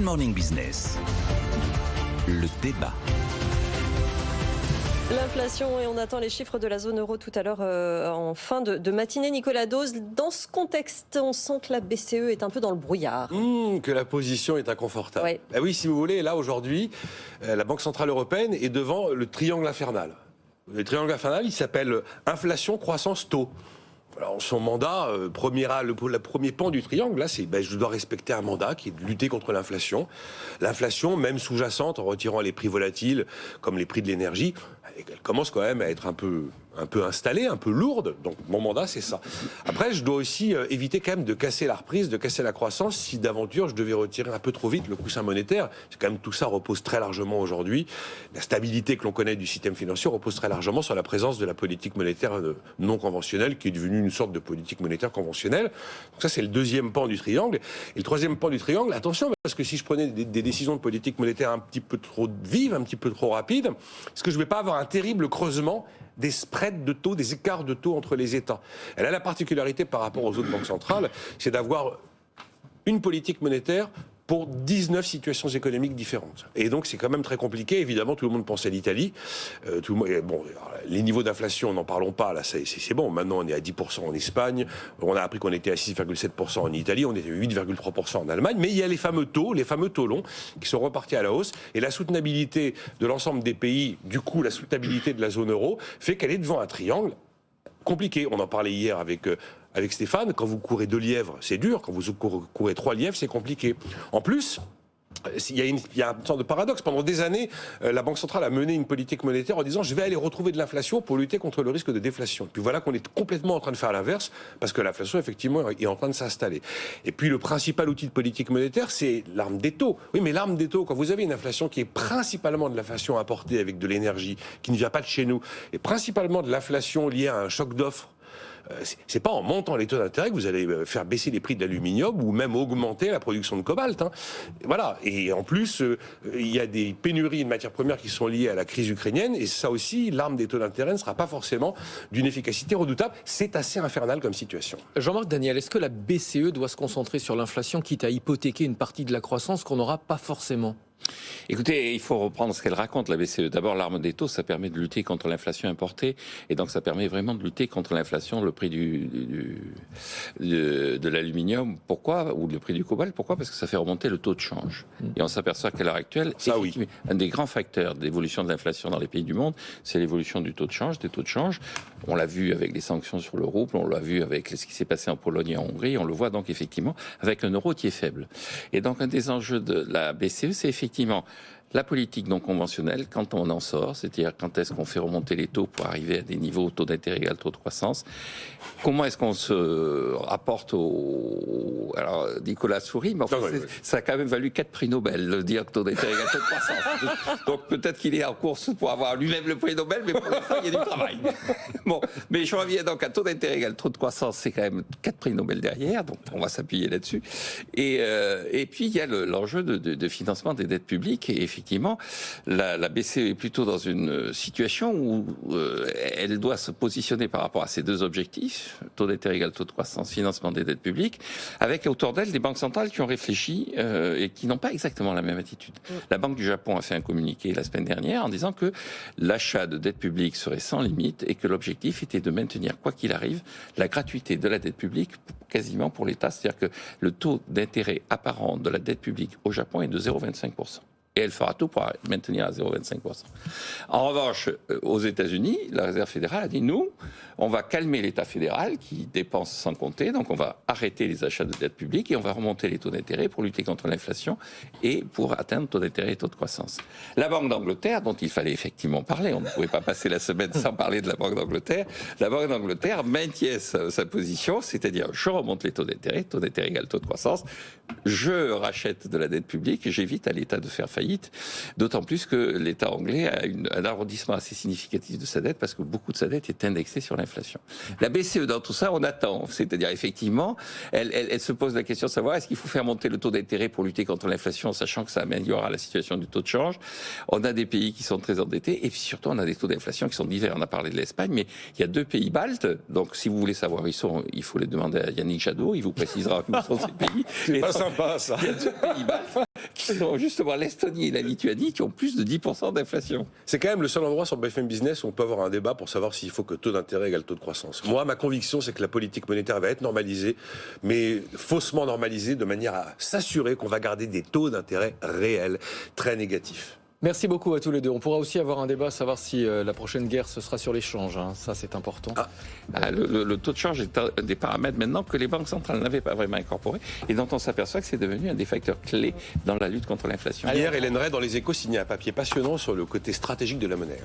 Morning Business, le débat. L'inflation, et on attend les chiffres de la zone euro tout à l'heure en fin de matinée. Nicolas Dose, dans ce contexte, on sent que la BCE est un peu dans le brouillard. Que la position est inconfortable. Oui. Ah oui, si vous voulez, là aujourd'hui, la Banque Centrale Européenne est devant le triangle infernal. Le triangle infernal, il s'appelle inflation, croissance, taux. Alors, son mandat, le premier pan du triangle, là, c'est je dois respecter un mandat qui est de lutter contre l'inflation. L'inflation, même sous-jacente, en retirant les prix volatiles, comme les prix de l'énergie, elle commence quand même à être un peu installée, un peu lourde. Donc mon mandat, c'est ça. Après, je dois aussi éviter quand même de casser la reprise, de casser la croissance, si d'aventure je devais retirer un peu trop vite le coussin monétaire. C'est quand même tout ça repose très largement aujourd'hui. La stabilité que l'on connaît du système financier repose très largement sur la présence de la politique monétaire non conventionnelle, qui est devenue une sorte de politique monétaire conventionnelle. Donc ça, c'est le deuxième pan du triangle. Et le troisième pan du triangle, attention, parce que si je prenais des décisions de politique monétaire un petit peu trop vives, un petit peu trop rapides, est-ce que je ne vais pas avoir un terrible creusement des spreads de taux, des écarts de taux entre les États? Elle a la particularité par rapport aux autres banques centrales, c'est d'avoir une politique monétaire pour 19 situations économiques différentes. Et donc, c'est quand même très compliqué. Évidemment, tout le monde pense à l'Italie. Les niveaux d'inflation, n'en parlons pas. Là, c'est bon. Maintenant, on est à 10% en Espagne. On a appris qu'on était à 6,7% en Italie. On était à 8,3% en Allemagne. Mais il y a les fameux taux longs, qui sont repartis à la hausse. Et la soutenabilité de l'ensemble des pays, du coup, la soutenabilité de la zone euro, fait qu'elle est devant un triangle compliqué. On en parlait hier avec Stéphane. Quand vous courez 2 lièvres, c'est dur. Quand vous courez 3 lièvres, c'est compliqué. En plus, il y a une sorte de paradoxe. Pendant des années, la Banque centrale a mené une politique monétaire en disant « je vais aller retrouver de l'inflation pour lutter contre le risque de déflation ». Puis voilà qu'on est complètement en train de faire l'inverse, parce que l'inflation, effectivement, est en train de s'installer. Et puis le principal outil de politique monétaire, c'est l'arme des taux. Oui, mais l'arme des taux, quand vous avez une inflation qui est principalement de l'inflation importée avec de l'énergie, qui ne vient pas de chez nous, et principalement de l'inflation liée à un choc d'offres, c'est pas en montant les taux d'intérêt que vous allez faire baisser les prix de l'aluminium ou même augmenter la production de cobalt. Voilà. Et en plus, il y a des pénuries de matières premières qui sont liées à la crise ukrainienne. Et ça aussi, l'arme des taux d'intérêt ne sera pas forcément d'une efficacité redoutable. C'est assez infernal comme situation. Jean-Marc Daniel, est-ce que la BCE doit se concentrer sur l'inflation, quitte à hypothéquer une partie de la croissance qu'on n'aura pas forcément ? Écoutez, il faut reprendre ce qu'elle raconte, la BCE. D'abord, l'arme des taux, ça permet de lutter contre l'inflation importée, et donc ça permet vraiment de lutter contre l'inflation, le prix de l'aluminium. Pourquoi? Ou le prix du cobalt. Pourquoi? Parce que ça fait remonter le taux de change. Et on s'aperçoit qu'à l'heure actuelle, un des grands facteurs d'évolution de l'inflation dans les pays du monde, c'est l'évolution du taux de change, des taux de change. On l'a vu avec les sanctions sur le rouble, on l'a vu avec ce qui s'est passé en Pologne et en Hongrie, on le voit donc effectivement avec un euro qui est faible. Et donc un des enjeux de la BCE, c'est effectivement la politique non conventionnelle, quand on en sort, c'est-à-dire quand est-ce qu'on fait remonter les taux pour arriver à des niveaux taux d'intérêt égal taux de croissance, comment est-ce qu'on se rapporte Alors, Nicolas sourit, mais enfin, ça a quand même valu 4 prix Nobel, de dire taux d'intérêt égal taux de croissance. Donc peut-être qu'il est en course pour avoir lui-même le prix Nobel, mais pour l'instant, il y a du travail. Bon, mais je reviens donc à taux d'intérêt égal taux de croissance, c'est quand même 4 prix Nobel derrière, donc on va s'appuyer là-dessus. Et puis, il y a l'enjeu de financement des dettes publiques, et effectivement, la BCE est plutôt dans une situation où elle doit se positionner par rapport à ces deux objectifs, taux d'intérêt égal taux de croissance, financement des dettes publiques, avec autour d'elle des banques centrales qui ont réfléchi et qui n'ont pas exactement la même attitude. La Banque du Japon a fait un communiqué la semaine dernière en disant que l'achat de dettes publiques serait sans limite et que l'objectif était de maintenir, quoi qu'il arrive, la gratuité de la dette publique quasiment pour l'État. C'est-à-dire que le taux d'intérêt apparent de la dette publique au Japon est de 0,25%. Et elle fera tout pour maintenir à 0,25%. En revanche, aux États-Unis, la Réserve fédérale a dit, nous, on va calmer l'État fédéral qui dépense sans compter, donc on va arrêter les achats de dette publique et on va remonter les taux d'intérêt pour lutter contre l'inflation et pour atteindre taux d'intérêt et taux de croissance. La Banque d'Angleterre, dont il fallait effectivement parler, on ne pouvait pas passer la semaine sans parler de la Banque d'Angleterre, la Banque d'Angleterre maintient sa position, c'est-à-dire je remonte les taux d'intérêt égal taux de croissance, je rachète de la dette publique, j'évite à l'État de faire faillite, d'autant plus que l'État anglais a un arrondissement assez significatif de sa dette parce que beaucoup de sa dette est indexée sur l'inflation. La BCE, dans tout ça, on attend. C'est-à-dire, effectivement, elle se pose la question de savoir est-ce qu'il faut faire monter le taux d'intérêt pour lutter contre l'inflation, sachant que ça améliorera la situation du taux de change. On a des pays qui sont très endettés et puis surtout, on a des taux d'inflation qui sont divers. On a parlé de l'Espagne, mais il y a 2 pays baltes. Donc, si vous voulez savoir où ils sont, il faut les demander à Yannick Jadot. Il vous précisera où sont ces pays. C'est pas sympa, ça. Il y a 2 pays baltes qui sont justement l'Estonie et la Lituanie, qui ont plus de 10% d'inflation. C'est quand même le seul endroit sur BFM Business où on peut avoir un débat pour savoir s'il faut que taux d'intérêt égale taux de croissance. Moi, ma conviction, c'est que la politique monétaire va être normalisée, mais faussement normalisée, de manière à s'assurer qu'on va garder des taux d'intérêt réels, très négatifs. Merci beaucoup à tous les deux. On pourra aussi avoir un débat, savoir si la prochaine guerre, ce sera sur l'échange. Hein. Ça, c'est important. Le taux de change est un des paramètres maintenant que les banques centrales n'avaient pas vraiment incorporé et dont on s'aperçoit que c'est devenu un des facteurs clés dans la lutte contre l'inflation. Hier, Hélène Ray, dans Les Échos, signait un papier passionnant sur le côté stratégique de la monnaie.